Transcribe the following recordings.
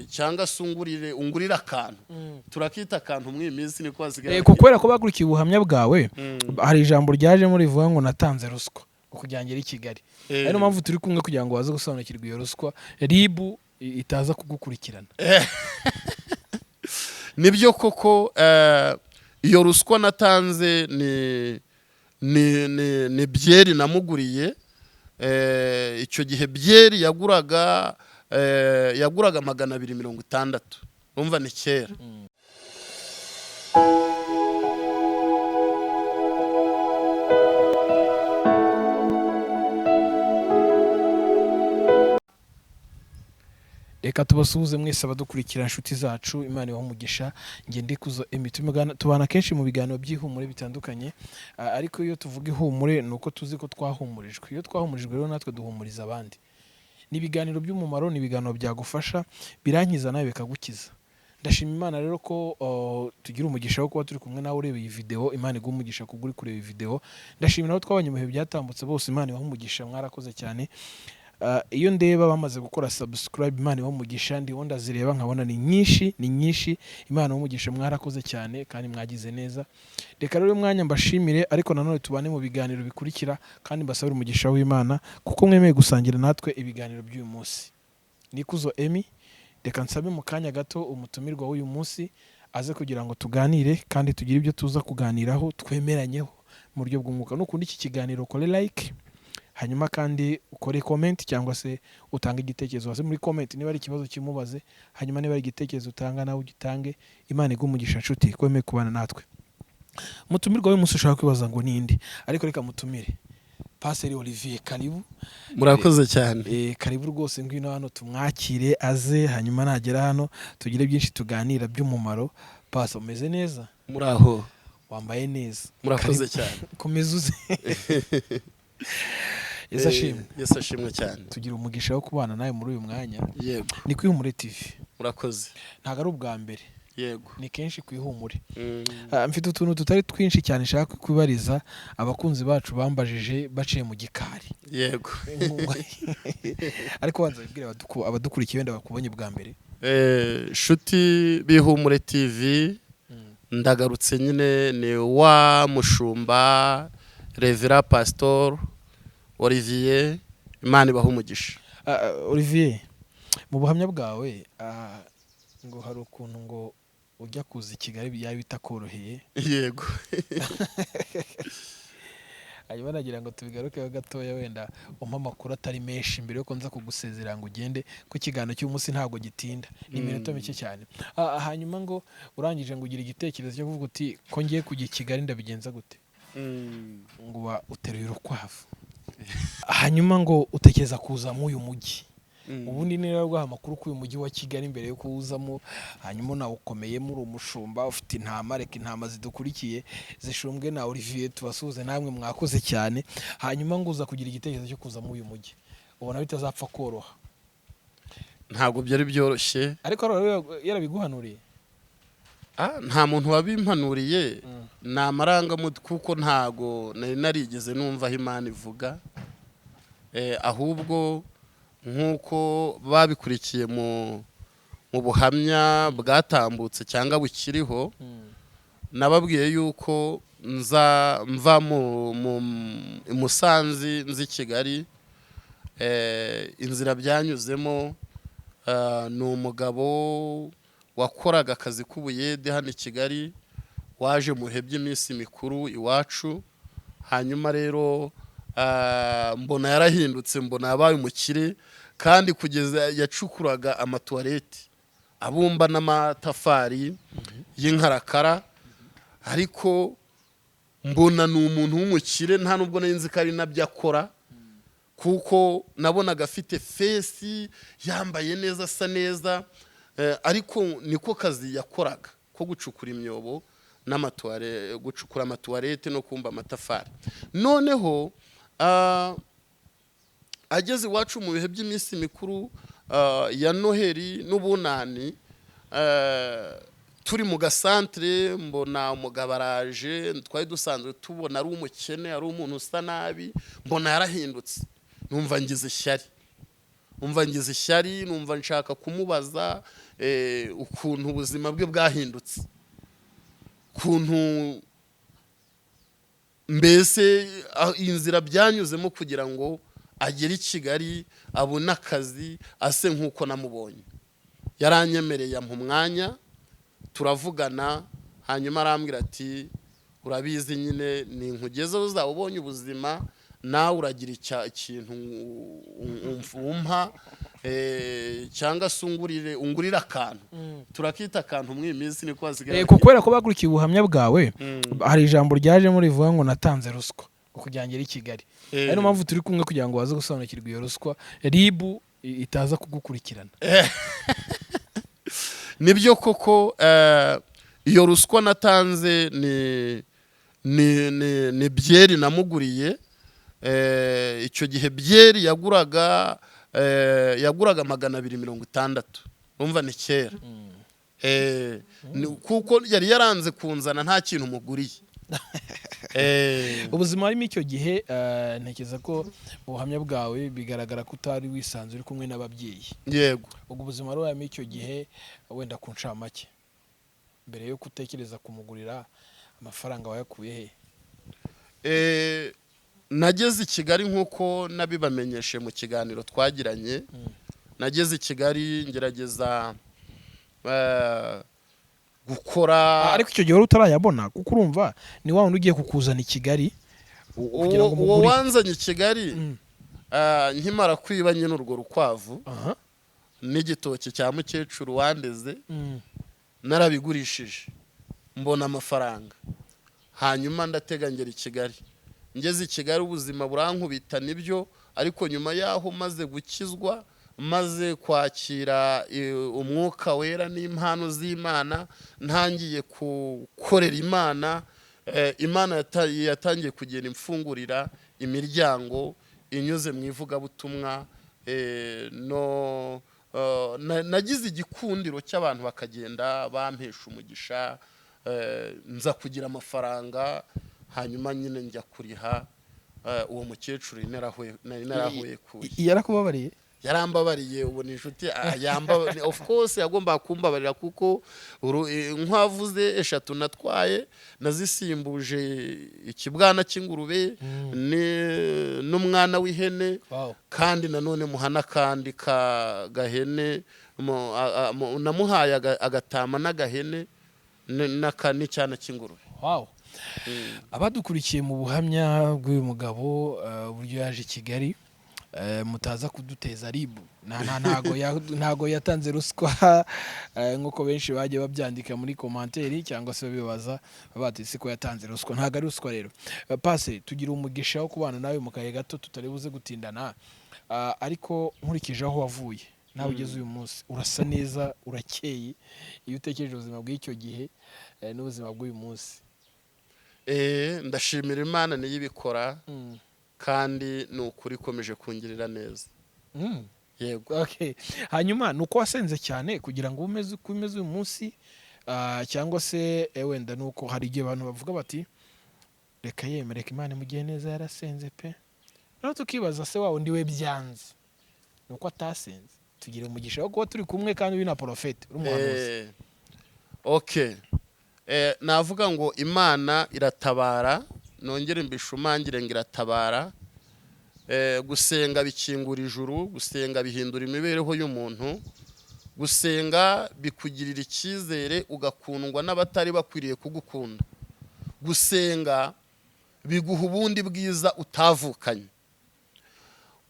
cyangwa se ungurira akantu turakita akantu mw'iminsi niko wasigaye kubera ko bagurikiye ubuhamya bwawe hari ijambo ryaje muri rivuga ngo natanze ruswa kujyangera i Kigali ari no mpamvu turi kumwe kugira ngo waze gusobanukirwa iyo ruswa ribu itaza kugukurikirana. Nibyo koko iyo ruswa natanze ni byeri namuguriye. Icyo gihe byeri yaguraga 260 umva ni kera. Reka tubasuhuze mwese abadukurikira inshuti zacu, Imana ibahumugisha. Nge ndikuzo tubana kenshi mu biganiro by'ihumure bitandukanye, ariko iyo tuvuga ihumure nuko tuzi ko twahumurijwe. Iyo twahumurijwe rero natwe duhumuriza abandi. Ni ibiganiro by'umumaro, ni ibiganiro byagufasha, birankiza nawe bikagukiza. Ndashima Imana rero ko tugira umugisha wo kuba turi kumwe nawe ureba iyi video. Imana igumugisha kuguri kureba iyi video. Ndashima nawe twabanye mu bihe byatambutse bose, Imana ibahumugisha, mwarakoze cyane. Iyo ndeba bamaze gukora subscribe, Imana ibahumugisha, ndi wonda zireba nkabona ni nyinshi. Imana ibahumugisha, mwarakoze cyane kandi mwagize neza. Reka rero mwanya mbashimire, ariko nanone tubane mu biganiro bikurikira kandi mbasabire umugisha w'Imana kuko mwemeye gusangira natwe ibiganiro by'uyu munsi. Nikuzo Emi, reka nsabe mu kanya gato umutumirwa w'uyu munsi aze kugira ngo tuganire kandi tugire ibyo tuza kuganiraho twemeranyeho mu buryo bw'umwuka. Nukundi iki kiganiro ukore like, hanyuma kandi ukore comment cyangwa se utanga igitekerezo hasi muri comment niba ari ikibazo kimubaze, hanyuma niba ari igitekerezo utanga nawe ugitange. Imana igumugisha nshuti kwemeye kubana natwe. Mutumirwa we musi ushaka kwibaza ngo nindi, ariko reka mutumire Pastor Olivier, karibu. Murakoze cyane. Karibu rwose, ngwino hano tumwakire aze, hanyuma nagera hano tugire byinshi tuganira by'umumaro. Pastor, umeze neza? Muraho. Wambaye neza. Murakoze cyane. Komeza uze. Yesu ashimwe cyane. Tugira umugisha wo kubana nawe muri uyu mwanya. Yego. Ni ku IHUMURE TV. Murakoze. Ntago ari ubwa mbere. Yego. Ni kenshi ku IHUMURE. Mfite utuntu tutari twinshi cyane nshaka kwibariza abakunzi bacu bambajije baciye mu gikari. Yego. Ariko banza bibwire abadukurikiye wenda bakubonye bwa mbere. Shuti b'IHUMURE TV, ndagarutse nyine ni wa mushumba Revera Pastor Olivier, Imana ibahumugisha. Olivier, mu buhamya bwawe ngo hari ukuntu ngo ujya kuza i Kigali yawe bitakoroheye. Yego. Hanyuma nagira ngo tubigarukeho gatoya, wenda umpa amakuru atari menshi mbere yuko nza kugusezera ngo ugende, ku kiganiro cy'umunsi ntabwo gitinda, ni iminota mike cyane. Hanyuma ngo urangije ngo ugira igitekerezo cyo kuvuga uti ko ngiye kujya i Kigali ndabigenza gute? Ngo uteruye urukwavu. Hanyuma ngo utekereza kuza mu uyu mujyi. Ubundi ni rero amakuru ku uyu mujyi wa Kigali mbere yo kuwuzamo, hanyuma nawe ukomeye muri umushumba ufite intama, reka intama zidukurikiye zishumbwe na Olivier, tubasuhuze namwe mwakoze cyane. Hanyuma ngo uza kugira igitekerezo cyo kuza mu uyu mujyi, ubona bitazapfa koroha? Ntabwo byari byoroshye, ariko yarabiguhanuriye. Nta muntu wabimpanuriye, ni amarangamutima kuko ntago nari narigeze numva aho Imana ivuga, ahubwo nk'uko babikurikiye mu buhamya bwatambutse cyangwa bukiriho, nababwiye yuko mva mu MUSANZE nzi Kigali. Inzira byanyuzemo, ni umugabo wakoraga akazi k'ubuyede hano i Kigali, waje mu bihe by'iminsi mikuru iwacu. Hanyuma rero mbona yarahindutse, mbona yabaye umukire, kandi kugeza yacukuraga amatuwarete, abumba n'amatafari y'inkarakara. Ariko mbona ni umuntu w'umukire, nta nubwo nari nzi ko ari nabyo akora, kuko nabonaga afite fesi, yambaye neza, asa neza. Ariko niko kazi yakoraga ko gucukura imyobo n'amatuwarete, gucukura amatuwarete no kumba amatafari. Noneho ageze iwacu mu bihe by'iminsi mikuru ya Noheli n'Ubunani, turi mu gasantere, mbona umugabo araje, twari dusanzwe tubona ari umukene, ari umuntu usa nabi, mbona yarahindutse. Numva ngize ishyari, umva ngize ishyari, numva nshaka kumubaza ukuntu ubuzima bwe bwahindutse, ukuntu mbese inzira byanyuzemo kugira ngo agere i Kigali abone akazi ase nk'uko namubonye. Yaranyemereye ampa umwanya turavugana, hanyuma arambwira ati urabizi nyine ni nkugezeho uzaba ubonye ubuzima nawe uragira ikintu umpa cyangwa se ungurira akantu, turakita akantu mu iminsi niko hasigaye. Kubera ko bagurikiye ubuhamya bwawe, hari ijambo ryajemo rivuga ngo natanze ruswa kugira ngo ngere i Kigali. Ari mpamvu turi kumwe kugira ngo baze gusobanukirwa iyo ruswa, RIB itaza kugukurikirana. Nibyo koko, iyo ruswa natanze ni byeri namuguriye. Icyo gihe byeri yaguraga 260, umva ni kera. Kuko yari yaranze kunzana nta kintu muguriye. Ubuzima harimo icyo gihe, ntekereza ko ubuhamya bwawe bigaragara ko utari wisanzwe uri kumwe n'ababyeyi. Yego. Ubwo ubuzima rero harimo icyo gihe, wenda ku ncamake, mbere yo gutekereza kumugurira, amafaranga wayakuye he? Nageze i Kigali nk'uko nabibamenyeshe mu kiganiro twagiranye. Nageze i Kigali ngerageza gukora, ariko icyo gihe wari utarayabona, kuko urumva ni wa wundi ugiye kukuzana i Kigali kugira ngo uwo wanzanye i Kigali. Nkimara kwiba nyine urwo rukwavu n'igitoki cya mukecuru wandeze, narabigurishije mbona amafaranga, hanyuma ndateganyira i Kigali. Ngeze i Kigali ubuzima burankubita nibyo, ariko nyuma yaho maze gukizwa, maze kwakira umwuka wera n'impano z'Imana, ntangiye gukorera Imana. Imana yatangiye kugenda imfungurira imiryango inyuze mu ivugabutumwa. Nagize igikundiro cy'abantu bakagenda bampesha umugisha, nza kugira amafaranga, hanyuma nyine njya kuriha uwo mukecuru nari narahuye kuye. Yarakubabariye? Yarambabariye. Ubu ni inshuti, of course yagomba kumbabarira, kuko nkwavuze 3 natwaye, nazisimbuje ikibwana cy'ingurube n'umwana w'ihene. Kandi nanone muhana kandi ka gahene, namuhaye agatama n'agahene n'icyana cy'ingurube. Abadukurikiye mu buhamya bw'uyu mugabo uburyo yaje i Kigali, mutaza kuduteza RIB, ntago yatanze ruswa nk'uko benshi bagiye babyandika muri komanteri cyangwa se babibaza bati siko yatanze ruswa. Ntago ari ruswa rero. Pase, tugira umugisha wo kubana nawe mu kaye gato, tutari buze gutindana, ariko nkurikije aho wavuye nawe ugeze uyu munsi, urasa neza, urakeye iyo utekereje ubuzima bw'icyo gihe n'ubuzima bw'uyu munsi. Ndashimira Imana niyo ibikora, kandi ni ukuri ikomeje kungirira neza. Yego. Hanyuma nuko wasenze cyane kugira ngo umeze uko umeze uyu munsi, cyangwa se wenda nuko hari igihe abantu bavuga bati reka yemereka Imana mu gihe neza yarasenze pe, naho tukibaza se wa undi we byanze nuko atasenze. Tugire umugisha wo kuba turi kumwe kandi uri na profete, uri umuhanuzi. Navuga ngo Imana iratabara, nongere mbishumangire ngo iratabara. Gusenga bikingura ijuru, gusenga bihindura imibereho y'umuntu, gusenga bikugirira icyizere ugakundwa n'abatari bakwiriye kugukunda, gusenga biguha ubundi bwiza utavukanye.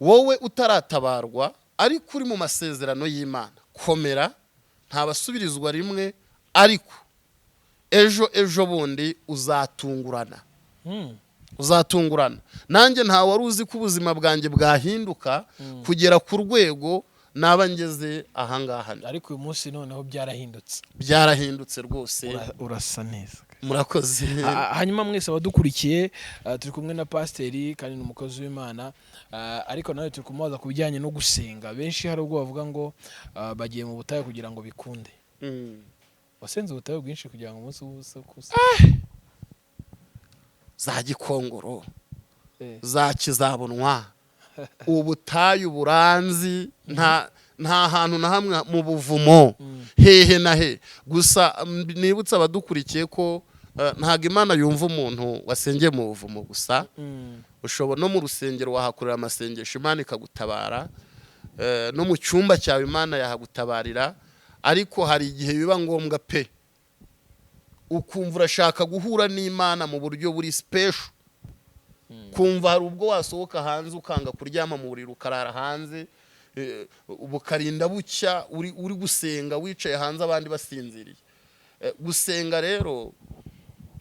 Wowe utaratabarwa ariko uri mu masezerano y'Imana, komera, ntabasubirizwa rimwe, ariko ejo bundi uzatungurana. Nanjye nta wari uzi ko ubuzima bwanjye bwahinduka kugera ku rwego naba ngeze ahangaha. Ariko uyu munsi noneho byarahindutse rwose. Urasa neza. Murakoze. Hanyuma mwese abadukurikiye, turi kumwe na pasiteri kandi ni umukozi w'Imana, ariko nawe turi kumubaza ku bijyanye no gusenga. Benshi hari ubwo bavuga ngo bagiye mu butayu kugira ngo bikunde. Wasenze ubutayu bwinshi kugira ngo umunsi wose kusa. Za Gikongoro, za Kizabonwa, ubutayu buranzi nta hantu na hamwe mu buvumo hehe na he gusa nibutsa abadukurikiye ko ntago Imana yumva umuntu wasengeye mu buvumo gusa ushobora no mu rusengero wahakorera amasengesho Imana ikagutabara no mu cyumba cyawe Imana yahagutabarira ariko hari igihe biba ngombwa pe ukumva urashaka guhura n'Imana mu buryo buri special kumva hari ubwo wasohoka hanze ukanga kuryama mu buriri ukarara hanze bukarinda bucya uri gusenga wicaye hanze abandi basinziriye gusenga rero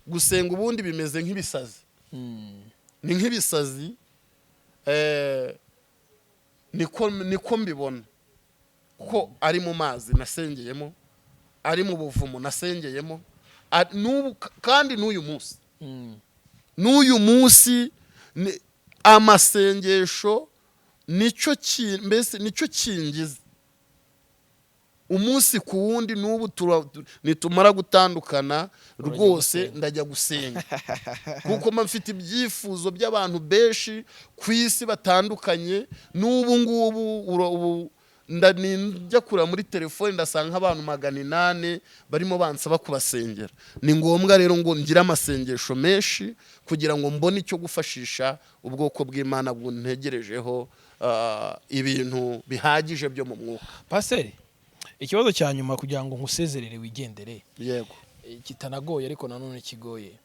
gusenga ubundi bimeze nk'ibisazi ni nk'ibisazi niko mbibona ko ari mu mazi nasengeyemo ari mu buvumo nasengeyemo kandi n'uyu munsi amasengesho nicyo kingiza umunsi ku wundi n'ubu nitumara gutandukana rwose ndajya gusenga kuko mfite ibyifuzo by'abantu benshi ku isi batandukanye n'ubu ngubu njya kureba muri telefone ndasanga abantu 800 barimo bansaba kubasengera ni ngombwa rero ngo ngire amasengesho menshi kugira ngo mbone icyo gufashisha ubwoko bw'Imana buntegerejeho ibintu bihagije byo mu mwuka. Paseri, ikibazo cya nyuma kugira ngo nkusezerere wigendere yego kitanagoye ariko nanone kigoye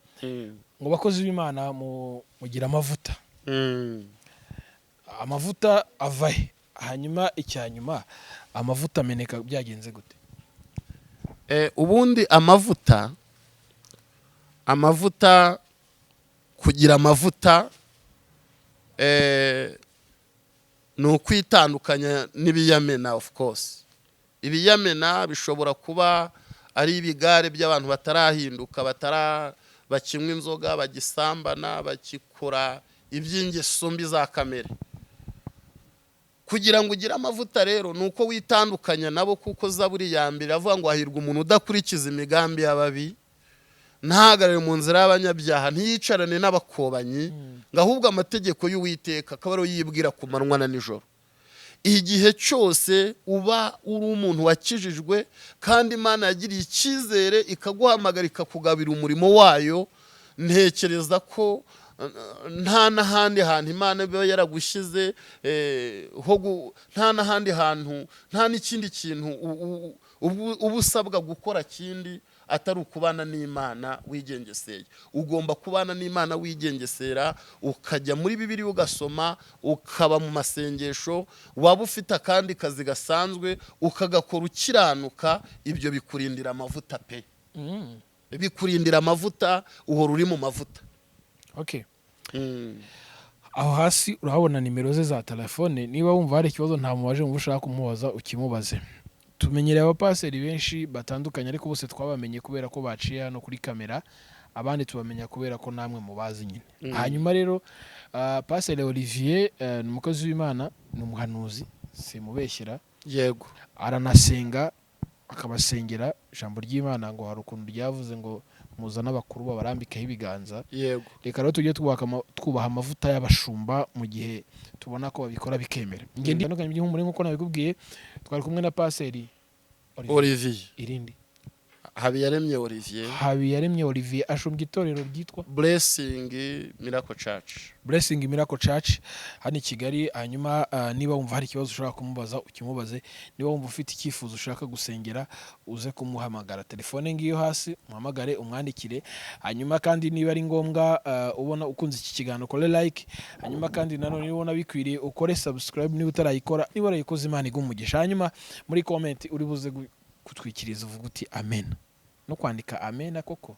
ngo bakozi b'Imana mugira amavuta amavuta avahe hanyuma icyanyuma amavuta ameneka byagenze gute? Ubundi amavuta kugira amavuta ni ukwitandukanya n'ibiyamena. Of course ibiyamena bishobora kuba ari ibigare by'abantu batarahinduka bakinywa inzoga bagisambana bakikora iby'ingeso mbi za kamere. Kugira ngo ugire amavuta rero nuko witandukanya nabo kuko Zaburi ya mbere avuga ngo hahirwa umuntu udakurikiza imigambi y'ababi ntahagarare mu nzira y'abanyabyaha ntiyicarane n'abakobanyi ngo ahubwo amategeko y'Uwiteka akaba ariyo yibwira ku manywa na nijoro. Igihe cyose uba uri umuntu wakijijwe kandi Imana yagiriye icyizere ikaguhamagara ikakugabira umurimo wayo, ntekereza ko nta n'ahandi hantu Imana iba yaragushyize nta n'ahandi hantu nta n'ikindi kintu uba usabwa gukora kindi atari ukubana n'Imana wigengeseye. Ugomba kubana n'Imana wigengesera ukajya muri Bibiliya ugasoma ukaba mu masengesho waba ufite akandi kazi gasanzwe ukagakora ukiranuka. Ibyo bikurindira amavuta pe bikurindira amavuta uhora uri mu mavuta. Okay. Aho hasi urahabona nimero ze za telefone, niba wumva hari ikibazo nta mubaje mu ushaka kumubaza ukimubaze. Tumenyereye abapaseri benshi batandukanye ariko bose twabamenye kubera ko baciye hano kuri kamera, abandi tubamenya kubera ko namwe mubazi nyine. Hanyuma rero Paseri Olivier ni umukozi w'Imana, ni umuhanuzi, simubeshyera. Yego. Aranasenga akabasengera ijambo ry'Imana ngo hari ukuntu ryavuze ngo muzana abakuru babarambikaho ibiganza. Yego. Reka rero tujye twubaha amavuta y'abashumba mu gihe tubona ko babikora bikemera. Ngende ndandukanye by'ihumure nkuko nabikubwiye, twari kumwe na Paseri Olivier. Irindi Habiyaremye Olivier. Habiyaremye Olivier ashumbye itorero ryitwa Blessing Miracle Church. Blessing Miracle Church hano i Kigali. Hanyuma niba wumva hari ikibazo ushaka kumubaza ukimubaze, niba wumva ufite icyifuzo ushaka gusengera uze kumuhamagara, telefone ngiyo hasi muhamagare umwandikire. Hanyuma kandi niba ari ngombwa ubona ukunze iki kiganiro ukore like, hanyuma kandi nanone niba ubona bikwiriye ukore subscribe niba utarayikora, niba warayikoze Imana igumugisha. Hanyuma muri comment uri buze kutwikiriza uvuga uti amen, no kwandika amen koko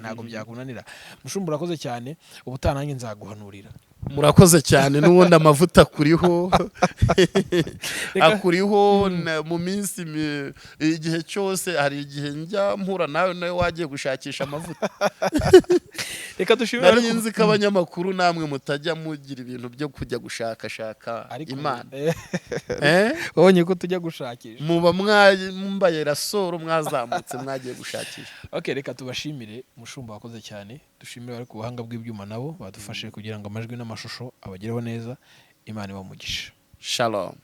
ntago byakunanira. Mushumba urakoze cyane, ubutaha nanjye nzaguhanurira. Murakoze cyane n'ubundi amavuta kuriho akuriho mu minsi igihe cyose. Hari igihe njya mpura nawe wagiye gushakisha amavuta. Reka dushimire nari nzi ko abanyamakuru namwe mutajya mugira ibintu byo kujya gushakashaka Imana. Wabonye ko tujya gushakisha, muba mwambaye rasoro mwazamutse mwagiye gushakisha. Okay, reka tubashimire. Mushumba wakoze cyane, dushimire bari ku buhanga bw'ibyuma nabo badufashe kugira ngo amajwi n'amashusho abagereho neza. Imana ibahe umugisha. Shalom.